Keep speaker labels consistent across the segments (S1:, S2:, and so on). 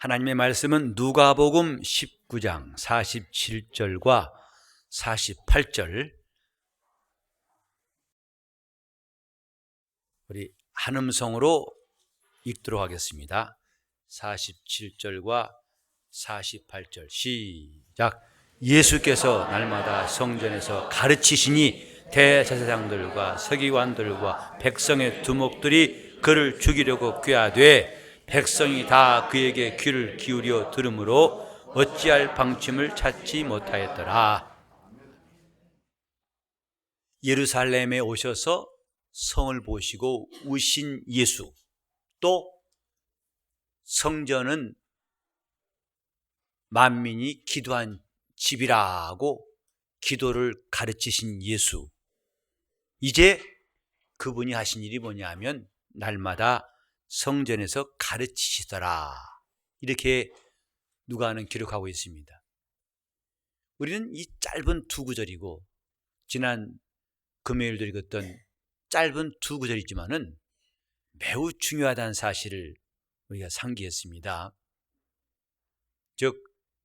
S1: 하나님의 말씀은 누가복음 19장 47절과 48절, 우리 한음성으로 읽도록 하겠습니다. 47절과 48절 시작. 예수께서 날마다 성전에서 가르치시니 대제사장들과 서기관들과 백성의 두목들이 그를 죽이려고 꾀하되 백성이 다 그에게 귀를 기울여 들으므로 어찌할 방침을 찾지 못하였더라. 예루살렘에 오셔서 성을 보시고 우신 예수, 또 성전은 만민이 기도한 집이라고 기도를 가르치신 예수, 이제 그분이 하신 일이 뭐냐면 날마다 성전에서 가르치시더라, 이렇게 누가는 기록하고 있습니다. 우리는 이 짧은 두 구절이고 지난 금요일도 읽었던 짧은 두 구절이지만은 매우 중요하다는 사실을 우리가 상기했습니다. 즉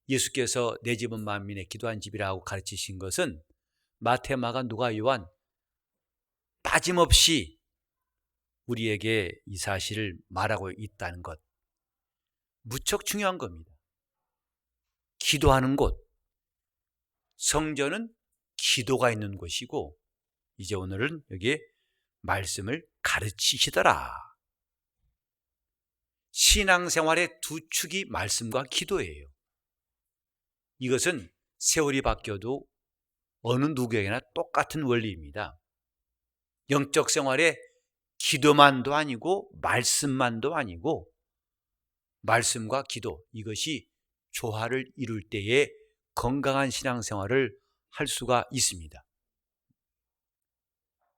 S1: 예수께서 내 집은 만민의 기도한 집이라고 가르치신 것은 마태, 마가, 누가, 요한 빠짐없이 우리에게 이 사실을 말하고 있다는 것, 무척 중요한 겁니다. 기도하는 곳, 성전은 기도가 있는 곳이고 이제 오늘은 여기에 말씀을 가르치시더라. 신앙생활의 두 축이 말씀과 기도예요. 이것은 세월이 바뀌어도 어느 누구에게나 똑같은 원리입니다. 영적 생활에 기도만도 아니고 말씀만도 아니고 말씀과 기도, 이것이 조화를 이룰 때에 건강한 신앙생활을 할 수가 있습니다.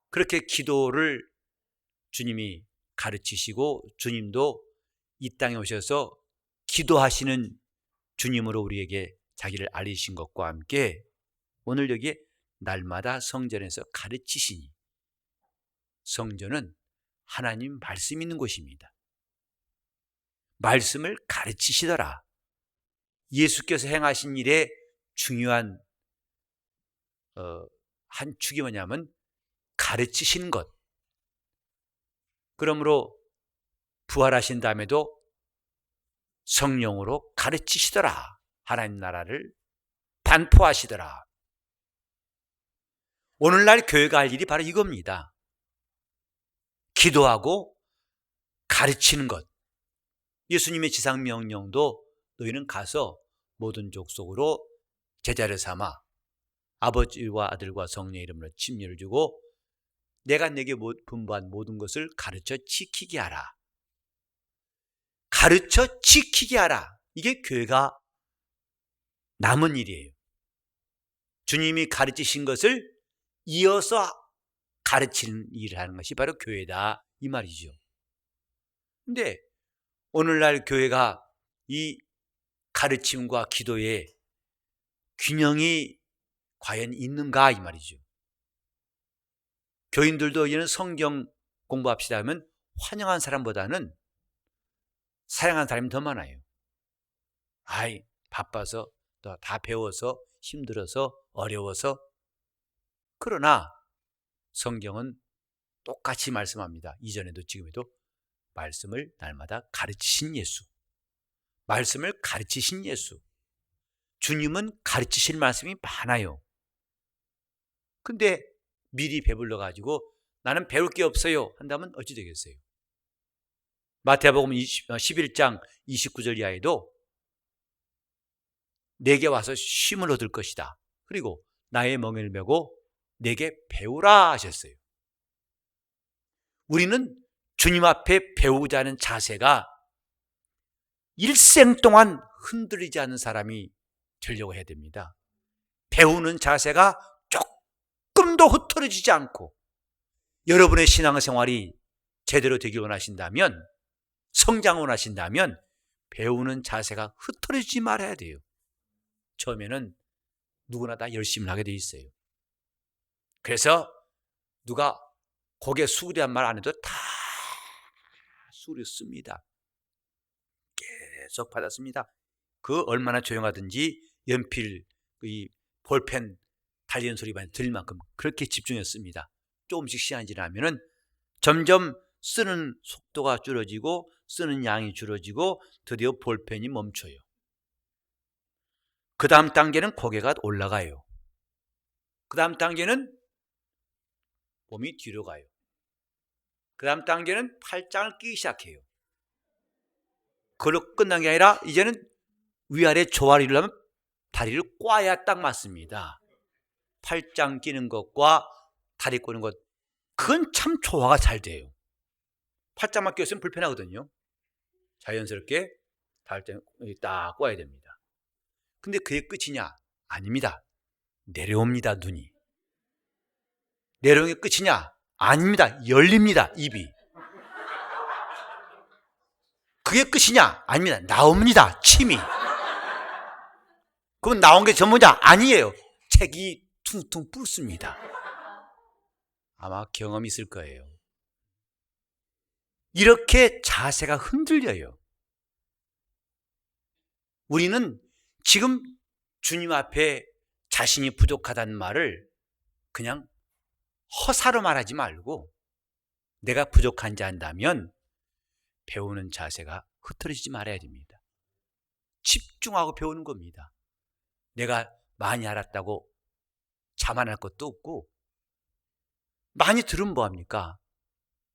S1: 그렇게 기도를 주님이 가르치시고 주님도 이 땅에 오셔서 기도하시는 주님으로 우리에게 자기를 알리신 것과 함께 오늘 여기에 날마다 성전에서 가르치시니, 성전은 하나님 말씀 있는 곳입니다. 말씀을 가르치시더라. 예수께서 행하신 일의 중요한 한 축이 뭐냐면 가르치신 것. 그러므로 부활하신 다음에도 성령으로 가르치시더라. 하나님 나라를 반포하시더라. 오늘날 교회가 할 일이 바로 이겁니다. 기도하고 가르치는 것. 예수님의 지상명령도 너희는 가서 모든 족속으로 제자를 삼아 아버지와 아들과 성령의 이름으로 침례를 주고 내가 내게 분부한 모든 것을 가르쳐 지키게 하라. 가르쳐 지키게 하라. 이게 교회가 남은 일이에요. 주님이 가르치신 것을 이어서 가르치는 일을 하는 것이 바로 교회다, 이 말이죠. 근데 오늘날 교회가 이 가르침과 기도의 균형이 과연 있는가, 이 말이죠. 교인들도 이제는 성경 공부합시다 하면 환영한 사람보다는 사양한 사람이 더 많아요. 아이, 바빠서 또 다 배워서 힘들어서 어려워서. 그러나 성경은 똑같이 말씀합니다. 이전에도 지금에도 말씀을 날마다 가르치신 예수, 말씀을 가르치신 예수. 주님은 가르치실 말씀이 많아요. 근데 미리 배불러 가지고 나는 배울 게 없어요 한다면 어찌 되겠어요? 마태복음 11장 29절 이하에도 내게 와서 쉼을 얻을 것이다. 그리고 나의 멍에를 메고 내게 배우라 하셨어요. 우리는 주님 앞에 배우고자 하는 자세가 일생 동안 흔들리지 않는 사람이 되려고 해야 됩니다. 배우는 자세가 조금도 흐트러지지 않고 여러분의 신앙생활이 제대로 되길 원하신다면, 성장을 원하신다면 배우는 자세가 흐트러지지 말아야 돼요. 처음에는 누구나 다 열심히 하게 돼 있어요. 그래서 누가 고개 숙이란 말 안 해도 다 숙여 씁니다. 계속 받았습니다. 그 얼마나 조용하든지 연필, 이 볼펜 달리는 소리만 들릴 만큼 그렇게 집중했습니다. 조금씩 시간이 지나면은 점점 쓰는 속도가 줄어지고 쓰는 양이 줄어지고 드디어 볼펜이 멈춰요. 그 다음 단계는 고개가 올라가요. 그 다음 단계는 몸이 뒤로 가요. 그 다음 단계는 팔짱을 끼기 시작해요. 그걸로 끝난 게 아니라 이제는 위아래 조화를 이루려면 다리를 꽈야 딱 맞습니다. 팔짱 끼는 것과 다리 꼬는 것, 그건 참 조화가 잘 돼요. 팔짱만 끼었으면 불편하거든요. 자연스럽게 팔짱 딱 꽈야 됩니다. 근데 그게 끝이냐? 아닙니다. 내려옵니다, 눈이. 내려오는 게 끝이냐? 아닙니다. 열립니다, 입이. 그게 끝이냐? 아닙니다. 나옵니다, 침이. 그럼 나온 게 전부냐? 아니에요. 책이 퉁퉁 붓습니다. 아마 경험이 있을 거예요. 이렇게 자세가 흔들려요. 우리는 지금 주님 앞에 자신이 부족하다는 말을 그냥 허사로 말하지 말고 내가 부족한지 안다면 배우는 자세가 흐트러지지 말아야 됩니다. 집중하고 배우는 겁니다. 내가 많이 알았다고 자만할 것도 없고, 많이 들으면 뭐합니까?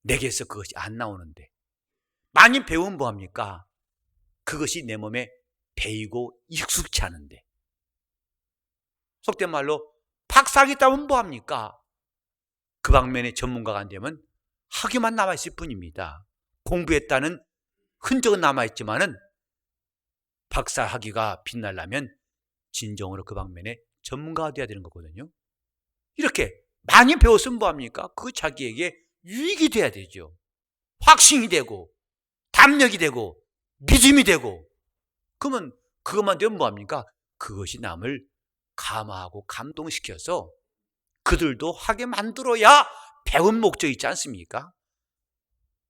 S1: 내게서 그것이 안 나오는데, 많이 배우면 뭐합니까? 그것이 내 몸에 배이고 익숙치 않은데, 속된 말로 박사학위 따면 뭐합니까? 그 방면의 전문가가 안 되면 학위만 남아있을 뿐입니다. 공부했다는 흔적은 남아있지만은 박사 학위가 빛나려면 진정으로 그 방면의 전문가가 돼야 되는 거거든요. 이렇게 많이 배웠으면 뭐합니까? 그 자기에게 유익이 돼야 되죠. 확신이 되고 담력이 되고 믿음이 되고, 그러면 그것만 되면 뭐합니까? 그것이 남을 감화하고 감동시켜서 그들도 하게 만들어야 배운 목적이 있지 않습니까?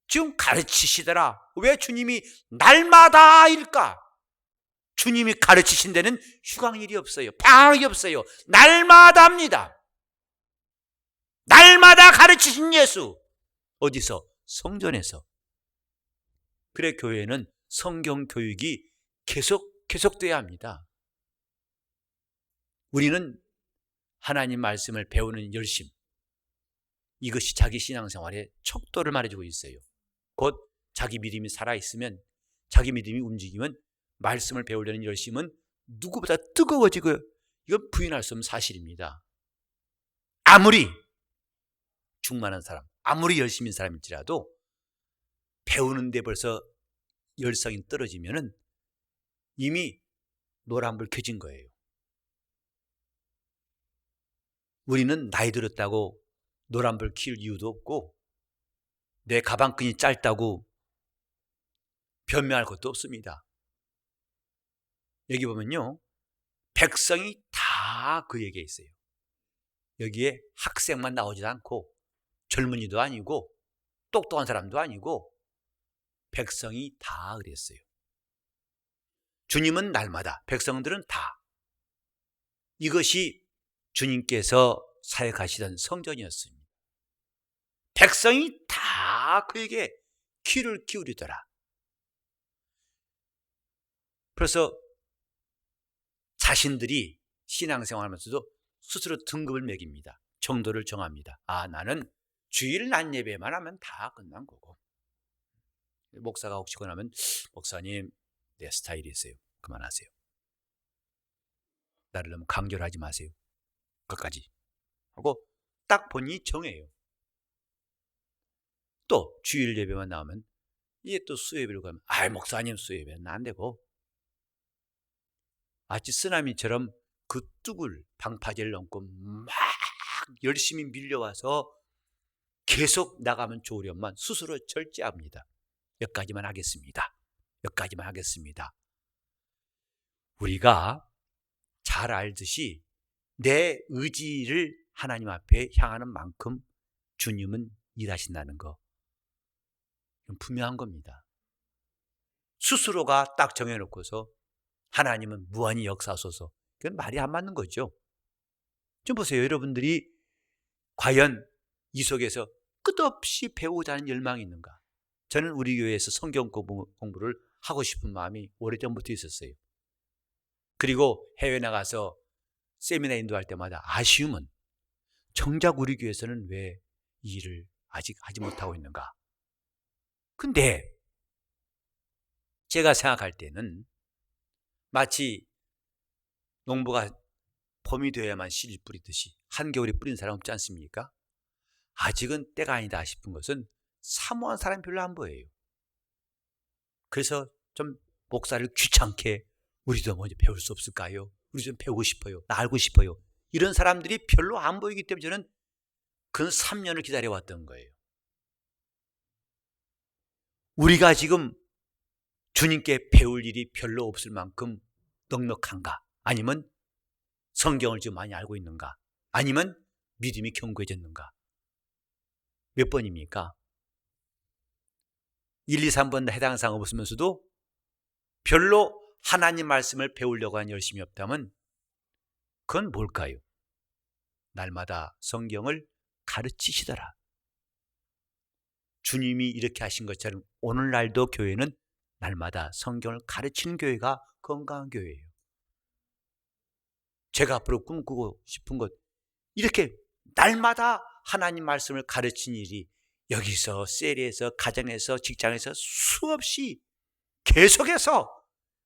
S1: 지금 가르치시더라. 왜 주님이 날마다 일까? 주님이 가르치신 데는 휴강일이 없어요. 방학이 없어요. 날마다 합니다. 날마다 가르치신 예수. 어디서? 성전에서. 그래 교회는 성경 교육이 계속돼야 합니다. 우리는 하나님 말씀을 배우는 열심, 이것이 자기 신앙생활의 척도를 말해주고 있어요. 곧 자기 믿음이 살아있으면, 자기 믿음이 움직이면 말씀을 배우려는 열심은 누구보다 뜨거워지고, 이건 부인할 수 없는 사실입니다. 아무리 충만한 사람, 아무리 열심인 사람일지라도 배우는데 벌써 열성이 떨어지면은 이미 노란불 켜진 거예요. 우리는 나이 들었다고 노란불 켜울 이유도 없고, 내 가방끈이 짧다고 변명할 것도 없습니다. 여기 보면요, 백성이 다 그에게 있어요. 여기에 학생만 나오지도 않고 젊은이도 아니고 똑똑한 사람도 아니고 백성이 다 그랬어요. 주님은 날마다, 백성들은 다. 이것이 주님께서 사역하시던 성전이었습니다. 백성이 다 그에게 귀를 기울이더라. 그래서 자신들이 신앙생활하면서도 스스로 등급을 매깁니다. 정도를 정합니다. 아, 나는 주일 낮 예배만 하면 다 끝난 거고, 목사가 혹시 권하면 목사님 내 스타일이 있어요. 그만하세요. 나를 너무 강조를 하지 마세요. 끝까지 하고 딱 본인이 정해요. 또 주일 예배만 나오면 이제 또 수요예배를 가면, 아 목사님 수요예배는 안 되고, 마치 쓰나미처럼 그 뚝을, 방파제를 넘고 막 열심히 밀려와서 계속 나가면 좋으련만 스스로 절제합니다. 여기까지만 하겠습니다. 여기까지만 하겠습니다. 우리가 잘 알듯이 내 의지를 하나님 앞에 향하는 만큼 주님은 일하신다는 거, 분명한 겁니다. 스스로가 딱 정해놓고서 하나님은 무한히 역사하소서. 그건 말이 안 맞는 거죠. 좀 보세요. 여러분들이 과연 이 속에서 끝없이 배우고자 하는 열망이 있는가? 저는 우리 교회에서 성경 공부를 하고 싶은 마음이 오래전부터 있었어요. 그리고 해외 나가서 세미나 인도할 때마다 아쉬움은 정작 우리 교회에서는 왜 이 일을 아직 하지 못하고 있는가? 근데 제가 생각할 때는 마치 농부가 봄이 되어야만 씨를 뿌리듯이 한겨울에 뿌린 사람 없지 않습니까? 아직은 때가 아니다 싶은 것은 사모한 사람이 별로 안 보여요. 그래서 좀 목사를 귀찮게 우리도 먼저 배울 수 없을까요? 우리 좀 배우고 싶어요. 나 알고 싶어요. 이런 사람들이 별로 안 보이기 때문에 저는 그 3년을 기다려왔던 거예요. 우리가 지금 주님께 배울 일이 별로 없을 만큼 넉넉한가? 아니면 성경을 좀 많이 알고 있는가? 아니면 믿음이 견고해졌는가? 몇 번입니까? 1, 2, 3번 해당 사항 없으면서도 별로 하나님 말씀을 배우려고 하는 열심이 없다면 그건 뭘까요? 날마다 성경을 가르치시더라. 주님이 이렇게 하신 것처럼 오늘날도 교회는 날마다 성경을 가르치는 교회가 건강한 교회예요. 제가 앞으로 꿈꾸고 싶은 것, 이렇게 날마다 하나님 말씀을 가르치는 일이 여기서, 셀에서, 가정에서, 직장에서 수없이 계속해서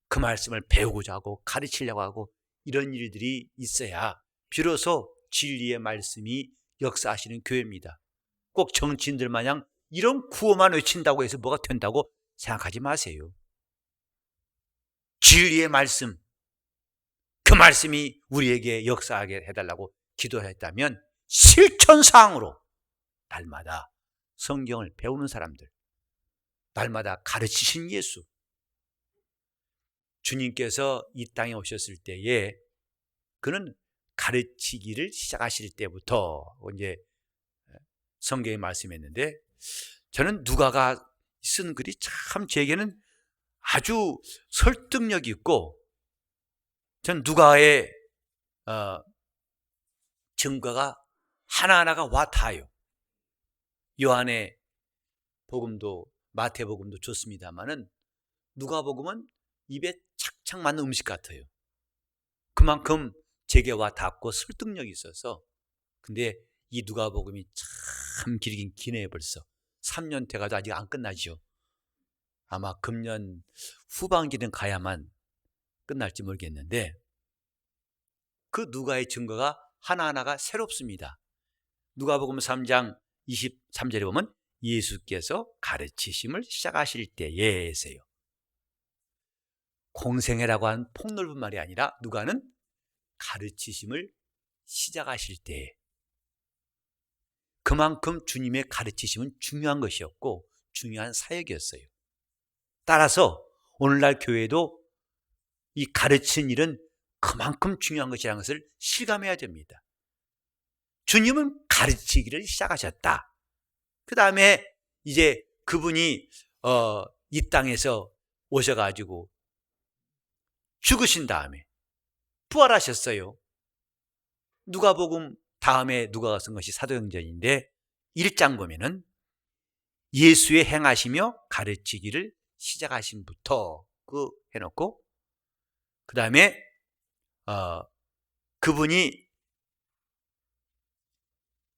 S1: 그 말씀을 배우고자 하고 가르치려고 하고 이런 일들이 있어야 비로소 진리의 말씀이 역사하시는 교회입니다. 꼭 정치인들 마냥 이런 구호만 외친다고 해서 뭐가 된다고 생각하지 마세요. 진리의 말씀, 그 말씀이 우리에게 역사하게 해달라고 기도했다면 실천사항으로 날마다 성경을 배우는 사람들, 날마다 가르치신 예수, 주님께서 이 땅에 오셨을 때에 그는 가르치기를 시작하실 때부터 이제 성경에 말씀했는데, 저는 누가가 쓴 글이 참 제게는 아주 설득력 있고, 전 누가의 증거가 하나하나가 와 닿아요. 요한의 복음도 마태복음도 좋습니다만은 누가복음은 입에 착착 맞는 음식 같아요. 그만큼 제게 와 닿고 설득력이 있어서. 근데 이 누가복음이 참 길긴 기네요. 벌써 3년 돼가도 아직 안 끝나죠. 아마 금년 후반기는 가야만 끝날지 모르겠는데, 그 누가의 증거가 하나하나가 새롭습니다. 누가복음 3장 23절에 보면 예수께서 가르치심을 시작하실 때에세요. 공생애라고 하는 폭넓은 말이 아니라 누가는 가르치심을 시작하실 때, 그만큼 주님의 가르치심은 중요한 것이었고 중요한 사역이었어요. 따라서 오늘날 교회도 이 가르치는 일은 그만큼 중요한 것이라는 것을 실감해야 됩니다. 주님은 가르치기를 시작하셨다. 그 다음에 이제 그분이 이 땅에서 오셔가지고 죽으신 다음에 부활하셨어요. 누가복음 다음에 누가가 쓴 것이 사도행전인데 1장 보면은 예수의 행하시며 가르치기를 시작하신부터 그 해놓고, 그 다음에 그분이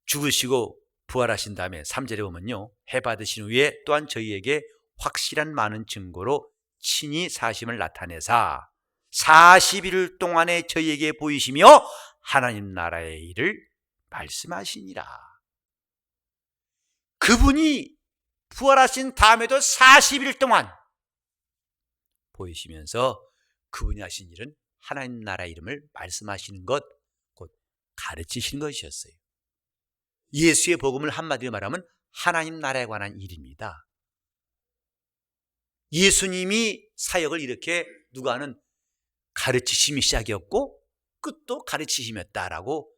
S1: 죽으시고 부활하신 다음에 3절에 보면요, 해 받으신 후에 또한 저희에게 확실한 많은 증거로 친히 사심을 나타내사 40일 동안에 저희에게 보이시며 하나님 나라의 일을 말씀하시니라. 그분이 부활하신 다음에도 40일 동안 보이시면서 그분이 하신 일은 하나님 나라 이름을 말씀하시는 것, 곧 가르치시는 것이었어요. 예수의 복음을 한마디로 말하면 하나님 나라에 관한 일입니다. 예수님이 사역을 이렇게 누가는 가르치심이 시작이었고 끝도 가르치심이었다라고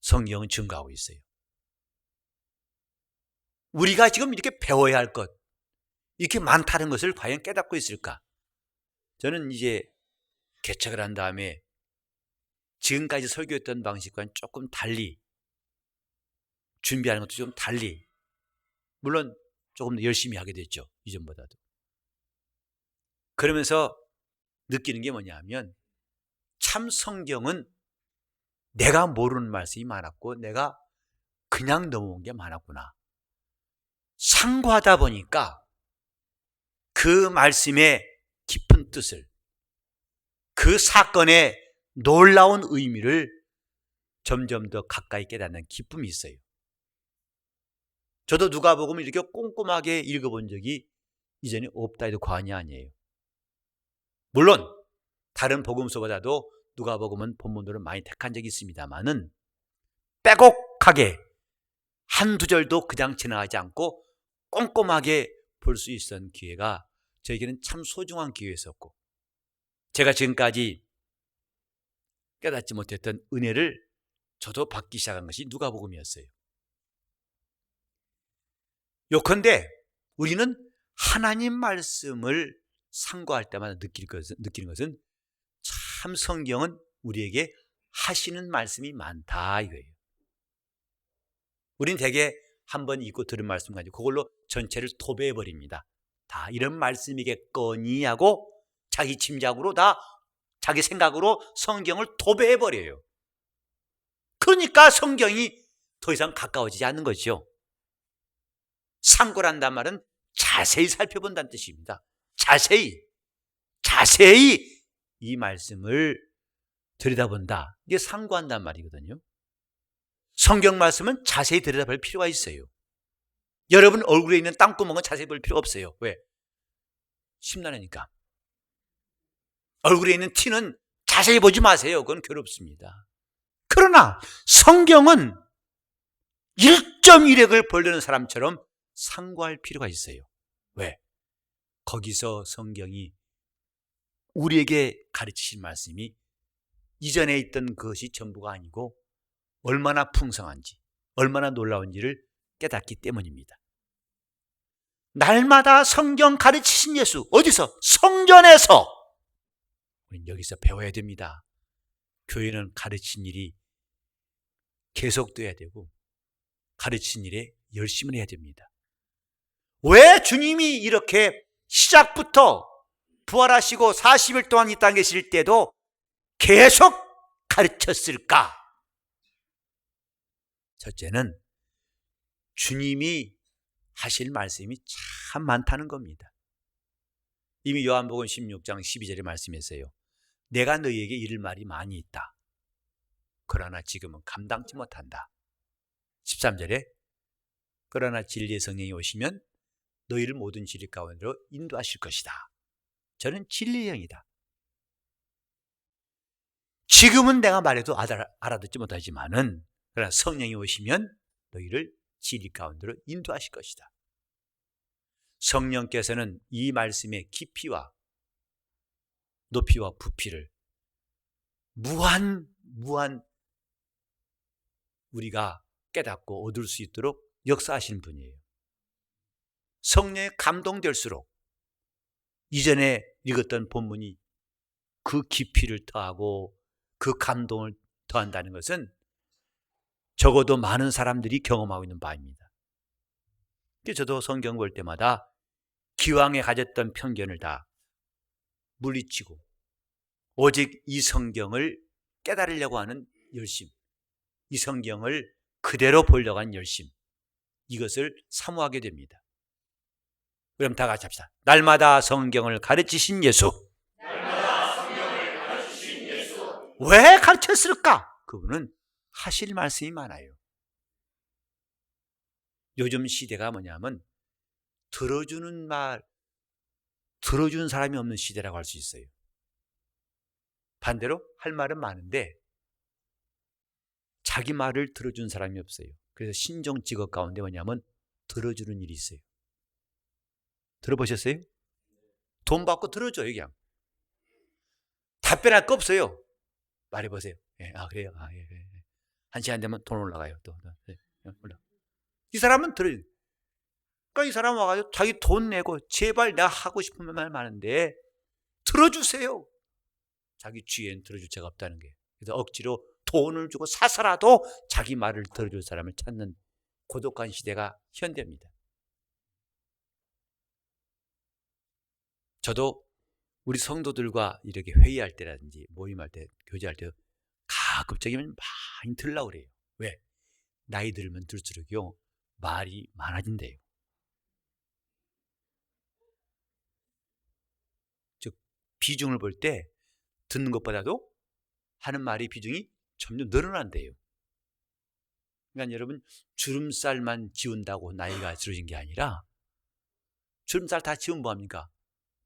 S1: 성경은 증거하고 있어요. 우리가 지금 이렇게 배워야 할 것, 이렇게 많다는 것을 과연 깨닫고 있을까? 저는 이제 개척을 한 다음에 지금까지 설교했던 방식과는 조금 달리 준비하는 것도 좀 달리, 물론 조금 더 열심히 하게 됐죠. 이전보다도. 그러면서 느끼는 게 뭐냐 하면 참 성경은 내가 모르는 말씀이 많았고 내가 그냥 넘어온 게 많았구나. 상고하다 보니까 그 말씀의 깊은 뜻을, 그 사건의 놀라운 의미를 점점 더 가까이 깨닫는 기쁨이 있어요. 저도 누가복음을 이렇게 꼼꼼하게 읽어본 적이 이전에 없다 해도 과언이 아니에요. 물론 다른 복음서보다도 누가복음은 본문으로 많이 택한 적이 있습니다만은 빼곡하게 한두 절도 그냥 지나가지 않고 꼼꼼하게 볼 수 있었던 기회가 저에게는 참 소중한 기회였었고, 제가 지금까지 깨닫지 못했던 은혜를 저도 받기 시작한 것이 누가복음이었어요. 요컨대 우리는 하나님 말씀을 상고할 때마다 느끼는 것은 참 성경은 우리에게 하시는 말씀이 많다 이거예요. 우린 대개 한번 읽고 들은 말씀 가지고 그걸로 전체를 도배해버립니다. 다 이런 말씀이겠거니 하고 자기 짐작으로 다 자기 생각으로 성경을 도배해버려요. 그러니까 성경이 더 이상 가까워지지 않는 거죠. 상고란단 말은 자세히 살펴본다는 뜻입니다. 자세히 이 말씀을 들여다본다. 이게 상고한단 말이거든요. 성경 말씀은 자세히 들여다볼 필요가 있어요. 여러분 얼굴에 있는 땅구멍은 자세히 볼 필요가 없어요. 왜? 심란하니까. 얼굴에 있는 티는 자세히 보지 마세요. 그건 괴롭습니다. 그러나 성경은 1.1핵을 벌리는 사람처럼 상고할 필요가 있어요. 왜? 거기서 성경이 우리에게 가르치신 말씀이 이전에 있던 그것이 전부가 아니고 얼마나 풍성한지, 얼마나 놀라운지를 깨닫기 때문입니다. 날마다 성경 가르치신 예수, 어디서? 성전에서. 우리는 여기서 배워야 됩니다. 교회는 가르친 일이 계속돼야 되고 가르친 일에 열심을 해야 됩니다. 왜 주님이 이렇게 시작부터 부활하시고 40일 동안 이 땅에 계실 때도 계속 가르쳤을까? 첫째는 주님이 하실 말씀이 참 많다는 겁니다. 이미 요한복음 16장 12절에 말씀했어요. 내가 너희에게 이를 말이 많이 있다. 그러나 지금은 감당치 못한다. 13절에 그러나 진리의 성령이 오시면 너희를 모든 진리 가운데로 인도하실 것이다. 저는 진리의 영이다. 지금은 내가 말해도 알아듣지 못하지만은 그러나 성령이 오시면 너희를 진리 가운데로 인도하실 것이다. 성령께서는 이 말씀의 깊이와 높이와 부피를 무한 우리가 깨닫고 얻을 수 있도록 역사하시는 분이에요. 성령에 감동될수록 이전에 읽었던 본문이 그 깊이를 더하고 그 감동을 더한다는 것은 적어도 많은 사람들이 경험하고 있는 바입니다. 저도 성경 볼 때마다 기왕에 가졌던 편견을 다 물리치고 오직 이 성경을 깨달으려고 하는 열심, 이 성경을 그대로 보려고 하는 열심, 이것을 사모하게 됩니다. 그럼 다 같이 합시다. 날마다 성경을 가르치신 예수. 왜 가르쳤을까? 그분은 하실 말씀이 많아요. 요즘 시대가 뭐냐면 들어주는 사람이 없는 시대라고 할 수 있어요. 반대로 할 말은 많은데 자기 말을 들어준 사람이 없어요. 그래서 신종 직업 가운데 뭐냐면 들어주는 일이 있어요. 들어보셨어요? 돈 받고 들어줘요. 그냥 답변할 거 없어요. 말해보세요. 예, 그래요. 예. 1시간 되면 돈 올라가요. 또 올라. 이 사람은 들어요. 그러니까 이 사람 와가지고 자기 돈 내고 제발 내가 하고 싶은 말 많은데 들어주세요. 자기 주위엔 들어줄 자가 없다는 게. 그래서 억지로 돈을 주고 사서라도 자기 말을 들어줄 사람을 찾는 고독한 시대가 현대입니다. 저도 우리 성도들과 이렇게 회의할 때라든지 모임할 때, 교제할 때 가급적이면 많이 들으려고 그래요. 왜? 나이 들면 들수록요 말이 많아진대요. 즉 비중을 볼 때 듣는 것보다도 하는 말의 비중이 점점 늘어난대요. 그러니까 여러분 주름살만 지운다고 나이가 들어진 게 아니라 주름살 다 지우면 뭐합니까?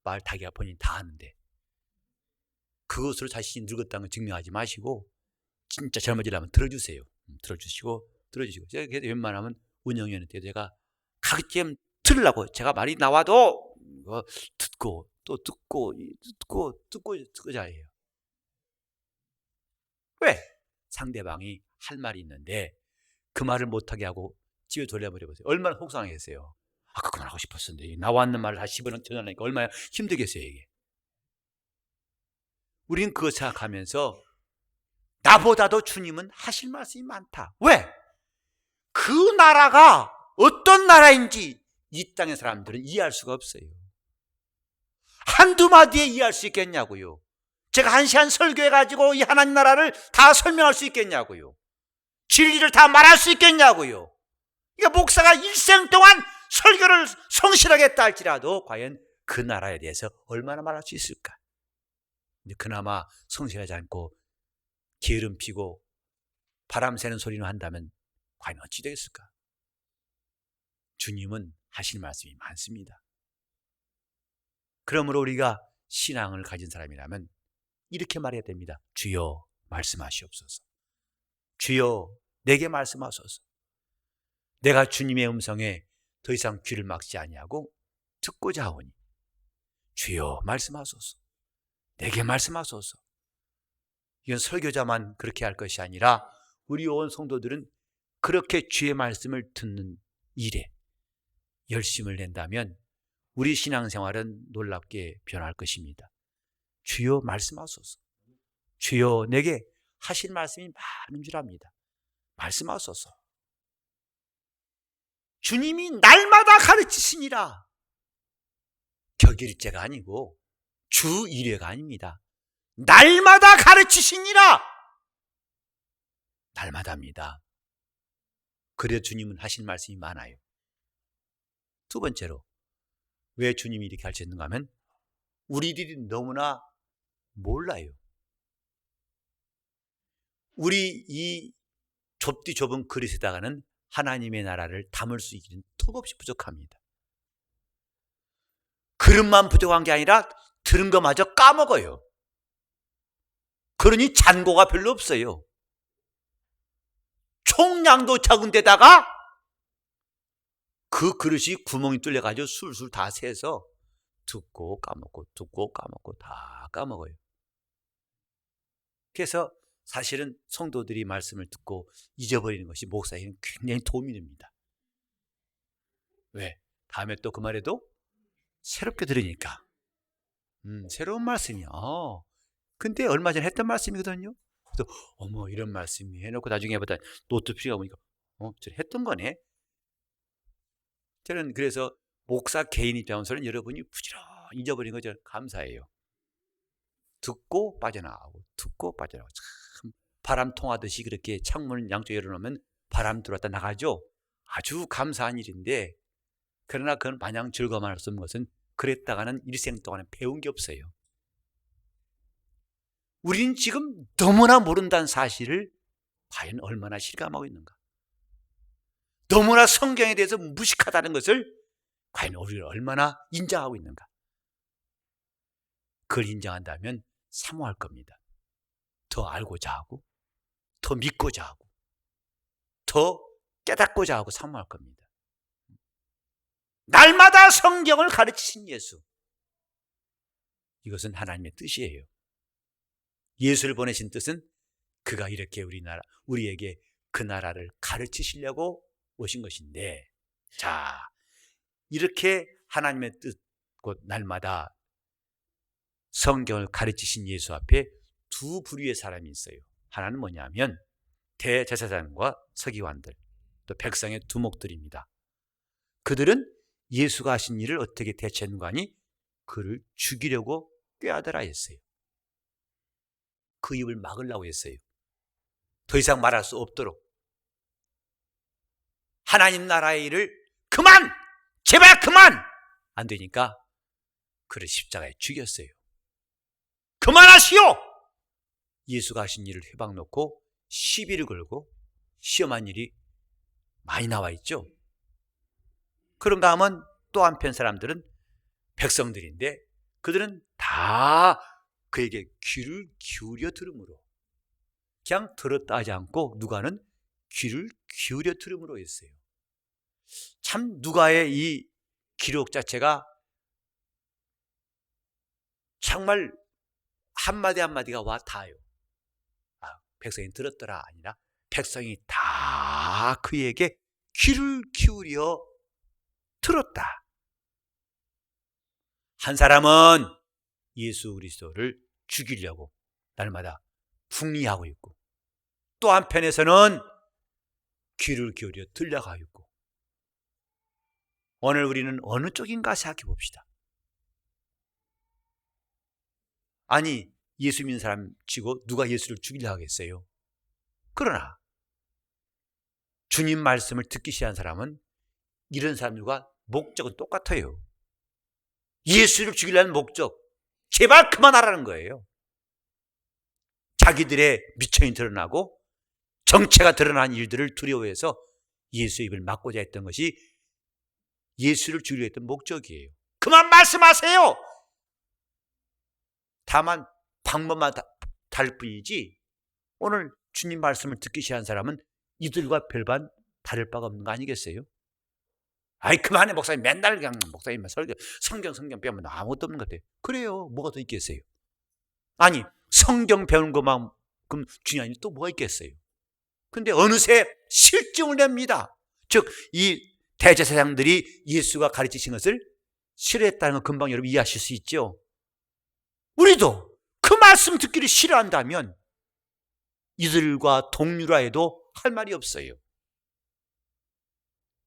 S1: 말 타기가 본인이 다 하는데 그것으로 자신이 늙었다는 걸 증명하지 마시고 진짜 젊어지려면 들어주세요. 들어주시고 제가 웬만하면 운영위원한테 제가 가급적 들으려고 제가 말이 나와도 듣고 또 듣고 자예요. 왜? 상대방이 할 말이 있는데 그 말을 못하게 하고 집에 돌려버려보세요. 얼마나 속상하겠어요. 아까 그 말 하고 싶었는데 나왔는 말을 다시 전하니까 얼마나 힘들겠어요 이게. 우리는 그거 생각하면서 나보다도 주님은 하실 말씀이 많다. 왜? 그 나라가 어떤 나라인지 이 땅의 사람들은 이해할 수가 없어요. 한두 마디에 이해할 수 있겠냐고요. 제가 1시간 설교해가지고 이 하나님 나라를 다 설명할 수 있겠냐고요. 진리를 다 말할 수 있겠냐고요. 그러니까 목사가 일생 동안 설교를 성실하게 했다 할지라도 과연 그 나라에 대해서 얼마나 말할 수 있을까? 그나마 성실하지 않고 게으름 피고 바람 새는 소리는 한다면 과연 어찌 되겠을까? 주님은 하실 말씀이 많습니다. 그러므로 우리가 신앙을 가진 사람이라면 이렇게 말해야 됩니다. 주여 말씀하시옵소서. 주여 내게 말씀하소서. 내가 주님의 음성에 더 이상 귀를 막지 아니하고 듣고자 하오니 주여 말씀하소서. 내게 말씀하소서. 이건 설교자만 그렇게 할 것이 아니라 우리 온 성도들은 그렇게 주의 말씀을 듣는 일에 열심을 낸다면 우리 신앙생활은 놀랍게 변할 것입니다. 주여 말씀하소서. 주여 내게 하실 말씀이 많은 줄 압니다. 말씀하소서. 주님이 날마다 가르치시니라. 격일제가 아니고 주 1회가 아닙니다. 날마다 가르치시니라. 날마다입니다. 그래서 주님은 하실 말씀이 많아요. 두 번째로 왜 주님이 이렇게 가르치는가 하면 우리들이 너무나 몰라요. 우리 이 좁디 좁은 그릇에다가는 하나님의 나라를 담을 수 있기는 턱없이 부족합니다. 그릇만 부족한 게 아니라 들은 것마저 까먹어요. 그러니 잔고가 별로 없어요. 총량도 적은 데다가 그 그릇이 구멍이 뚫려가지고 술술 다 새서 듣고 까먹고 다 까먹어요. 그래서 사실은 성도들이 말씀을 듣고 잊어버리는 것이 목사에게는 굉장히 도움이 됩니다. 왜? 다음에 또 그 말에도 새롭게 들으니까 새로운 말씀이야. 근데 얼마 전에 했던 말씀이거든요. 그래서 어머 이런 말씀이 해놓고 나중에 보다 노트 필요가 보니까 저 했던 거네. 저는 그래서 목사 개인 입장에서는 여러분이 부지런히 잊어버린 거 저는 감사해요. 듣고 빠져나가고 듣고 빠져나가고 참 바람 통하듯이 그렇게 창문을 양쪽에 열어놓으면 바람 들어왔다 나가죠. 아주 감사한 일인데 그러나 그건 마냥 즐거워할 수 없는 것은 그랬다가는 일생 동안에 배운 게 없어요. 우리는 지금 너무나 모른다는 사실을 과연 얼마나 실감하고 있는가? 너무나 성경에 대해서 무식하다는 것을 과연 우리가 얼마나 인정하고 있는가? 그걸 인정한다면 사모할 겁니다. 더 알고자 하고 더 믿고자 하고 더 깨닫고자 하고 사모할 겁니다. 날마다 성경을 가르치신 예수, 이것은 하나님의 뜻이에요. 예수를 보내신 뜻은 그가 이렇게 우리에게 그 나라를 가르치시려고 오신 것인데, 자, 이렇게 하나님의 뜻, 곧 날마다 성경을 가르치신 예수 앞에 두 부류의 사람이 있어요. 하나는 뭐냐면 대제사장과 서기관들, 또 백성의 두목들입니다. 그들은 예수가 하신 일을 어떻게 대처했는가 하니 그를 죽이려고 꾀하더라 했어요. 그 입을 막으려고 했어요. 더 이상 말할 수 없도록. 하나님 나라의 일을 그만! 제발 그만! 안 되니까 그를 십자가에 죽였어요. 그만하시오! 예수가 하신 일을 회방 놓고 시비를 걸고 시험한 일이 많이 나와 있죠. 그런가 하면 또 한편 사람들은 백성들인데 그들은 다 그에게 귀를 기울여 들음으로, 그냥 들었다 하지 않고 누가는 귀를 기울여 들음으로 했어요. 참 누가의 이 기록 자체가 정말 한마디 한마디가 와 닿아요. 백성이 들었더라 아니라 백성이 다 그에게 귀를 기울여 들었다. 한 사람은 예수 그리스도를 죽이려고 날마다 궁리하고 있고, 또 한편에서는 귀를 기울여 들려가고 있고, 오늘 우리는 어느 쪽인가 생각해 봅시다. 아니, 예수 믿는 사람 치고 누가 예수를 죽이려고 하겠어요? 그러나 주님 말씀을 듣기 시작한 사람은 이런 사람들과 목적은 똑같아요. 예수를 죽이려는 목적, 제발 그만하라는 거예요. 자기들의 미천이 드러나고 정체가 드러난 일들을 두려워해서 예수의 입을 막고자 했던 것이 예수를 죽이려 했던 목적이에요. 그만 말씀하세요! 다만 방법만 다를 뿐이지 오늘 주님 말씀을 듣기 시작한 사람은 이들과 별반 다를 바가 없는 거 아니겠어요? 아이 그만해 목사님, 맨날 그냥 목사님만 설교 성경 배우면 아무것도 없는 것 같아요. 그래요, 뭐가 더 있겠어요? 아니 성경 배우는 것만큼 중요한 일이 또 뭐가 있겠어요? 근데 어느새 실증을 냅니다. 즉 이 대제사장들이 예수가 가르치신 것을 싫어했다는 건 금방 여러분 이해하실 수 있죠? 우리도 그 말씀 듣기를 싫어한다면 이들과 동류라 해도 할 말이 없어요.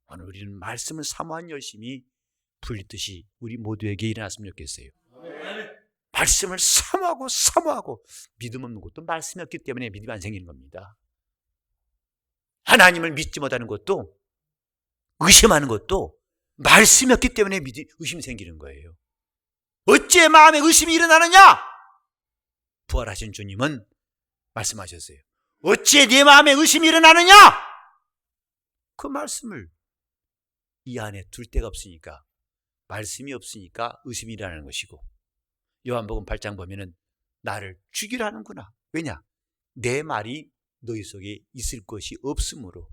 S1: 오늘 우리는 말씀을 사모한 열심이 불리듯이 우리 모두에게 일어났으면 좋겠어요. 말씀을 사모하고 믿음 없는 것도 말씀이 없기 때문에 믿음이 안 생기는 겁니다. 하나님을 믿지 못하는 것도, 의심하는 것도 말씀이 없기 때문에 의심이 생기는 거예요. 어찌 마음에 의심이 일어나느냐? 부활하신 주님은 말씀하셨어요. 어찌 네 마음에 의심이 일어나느냐? 그 말씀을 이 안에 둘 데가 없으니까, 말씀이 없으니까 의심이 일어나는 것이고, 요한복음 8장 보면은 나를 죽이라는구나. 왜냐? 내 말이 너희 속에 있을 것이 없으므로.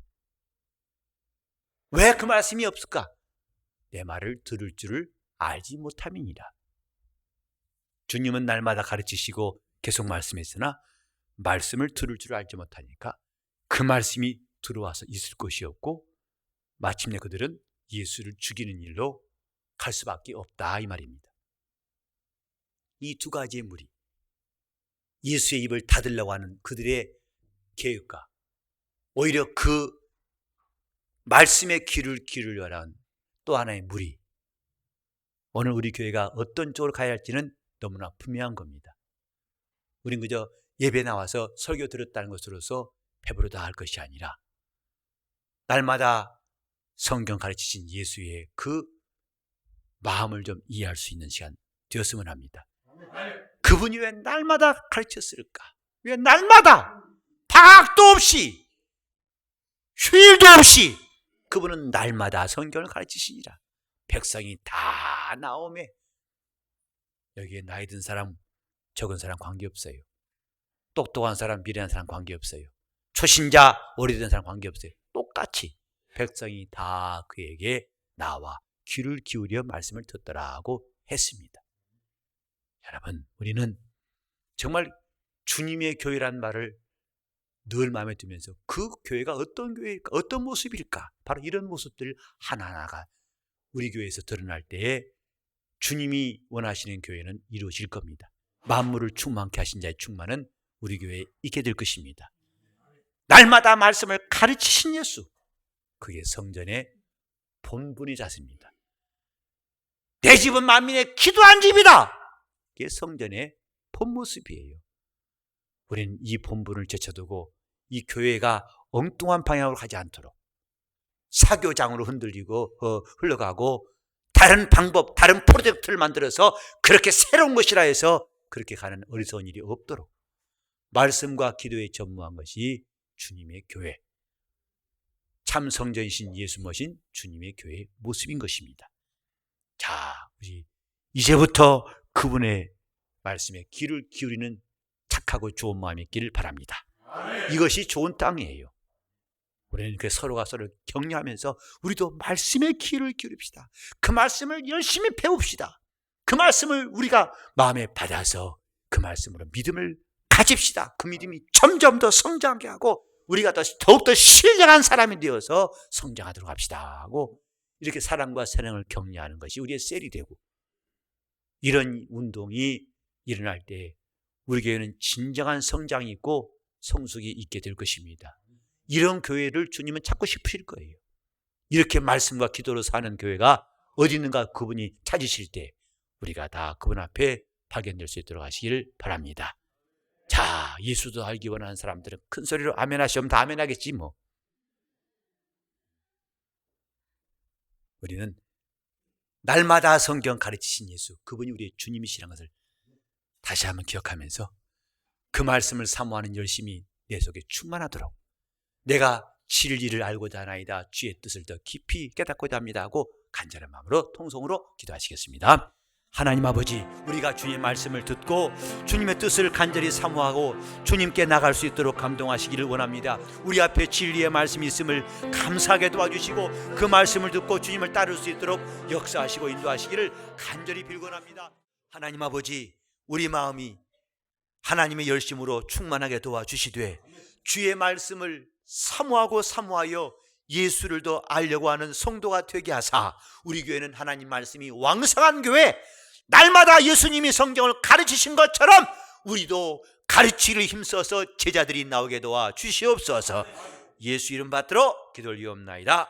S1: 왜 그 말씀이 없을까? 내 말을 들을 줄을 알지 못함이니라. 주님은 날마다 가르치시고 계속 말씀했으나 말씀을 들을 줄 알지 못하니까 그 말씀이 들어와서 있을 것이 없고 마침내 그들은 예수를 죽이는 일로 갈 수밖에 없다 이 말입니다. 이 두 가지의 무리, 예수의 입을 닫으려고 하는 그들의 계획과 오히려 그 말씀의 귀를 기울여라 하는 또 하나의 무리, 오늘 우리 교회가 어떤 쪽으로 가야 할지는 너무나 분명한 겁니다. 우린 그저 예배 나와서 설교 들었다는 것으로서 배부르다 할 것이 아니라 날마다 성경 가르치신 예수의 그 마음을 좀 이해할 수 있는 시간 되었으면 합니다. 그분이 왜 날마다 가르쳤을까? 왜 날마다 방학도 없이 휴일도 없이 그분은 날마다 성경을 가르치시니라. 백성이 다 나오매 여기에 나이 든 사람 적은 사람 관계없어요. 똑똑한 사람 미련한 사람 관계없어요. 초신자 오래된 사람 관계없어요. 똑같이 백성이 다 그에게 나와 귀를 기울여 말씀을 듣더라고 했습니다. 여러분, 우리는 정말 주님의 교회란 말을 늘 마음에 두면서 그 교회가 어떤 교회일까? 어떤 모습일까? 바로 이런 모습들 하나하나가 우리 교회에서 드러날 때에 주님이 원하시는 교회는 이루어질 겁니다. 만물을 충만케 하신 자의 충만은 우리 교회에 있게 될 것입니다. 날마다 말씀을 가르치신 예수, 그게 성전의 본분이 자세입니다. 내 집은 만민의 기도한 집이다, 그게 성전의 본모습이에요. 우리는 이 본분을 제쳐두고 이 교회가 엉뚱한 방향으로 가지 않도록, 사교장으로 흘러가고 다른 방법, 다른 프로젝트를 만들어서 그렇게 새로운 것이라 해서 그렇게 가는 어리석은 일이 없도록 말씀과 기도에 전무한 것이 주님의 교회, 참 성전이신 예수 모신 주님의 교회의 모습인 것입니다. 자, 우리 이제부터 그분의 말씀에 귀를 기울이는 착하고 좋은 마음이 있기를 바랍니다. 이것이 좋은 땅이에요. 우리는 그 서로가 서로를 격려하면서 우리도 말씀에 귀를 기울입시다. 그 말씀을 열심히 배웁시다. 그 말씀을 우리가 마음에 받아서 그 말씀으로 믿음을 가집시다. 그 믿음이 점점 더 성장하게 하고 우리가 더욱더 신령한 사람이 되어서 성장하도록 합시다 하고, 이렇게 사랑과 사랑을 격려하는 것이 우리의 셀이 되고, 이런 운동이 일어날 때 우리 교회는 진정한 성장이 있고 성숙이 있게 될 것입니다. 이런 교회를 주님은 찾고 싶으실 거예요. 이렇게 말씀과 기도로 사는 교회가 어디 있는가 그분이 찾으실 때 우리가 다 그분 앞에 발견될 수 있도록 하시길 바랍니다. 자, 예수도 알기 원하는 사람들은 큰 소리로 아멘 하시면 다 아멘 하겠지 뭐. 우리는 날마다 성경 가르치신 예수, 그분이 우리의 주님이시라는 것을 다시 한번 기억하면서 그 말씀을 사모하는 열심이 내 속에 충만하도록, 내가 진리를 알고자 하나이다, 주의 뜻을 더 깊이 깨닫고자 합니다 하고 간절한 마음으로 통성으로 기도하시겠습니다. 하나님 아버지, 우리가 주님의 말씀을 듣고 주님의 뜻을 간절히 사모하고 주님께 나갈 수 있도록 감동하시기를 원합니다. 우리 앞에 진리의 말씀이 있음을 감사하게 도와주시고 그 말씀을 듣고 주님을 따를 수 있도록 역사하시고 인도하시기를 간절히 빌곤합니다. 하나님 아버지, 우리 마음이 하나님의 열심으로 충만하게 도와주시되 주의 말씀을 사모하여 예수를 더 알려고 하는 성도가 되게 하사 우리 교회는 하나님 말씀이 왕성한 교회, 날마다 예수님이 성경을 가르치신 것처럼 우리도 가르치기를 힘써서 제자들이 나오게 도와 주시옵소서. 예수 이름 받들어 기도 올리옵나이다.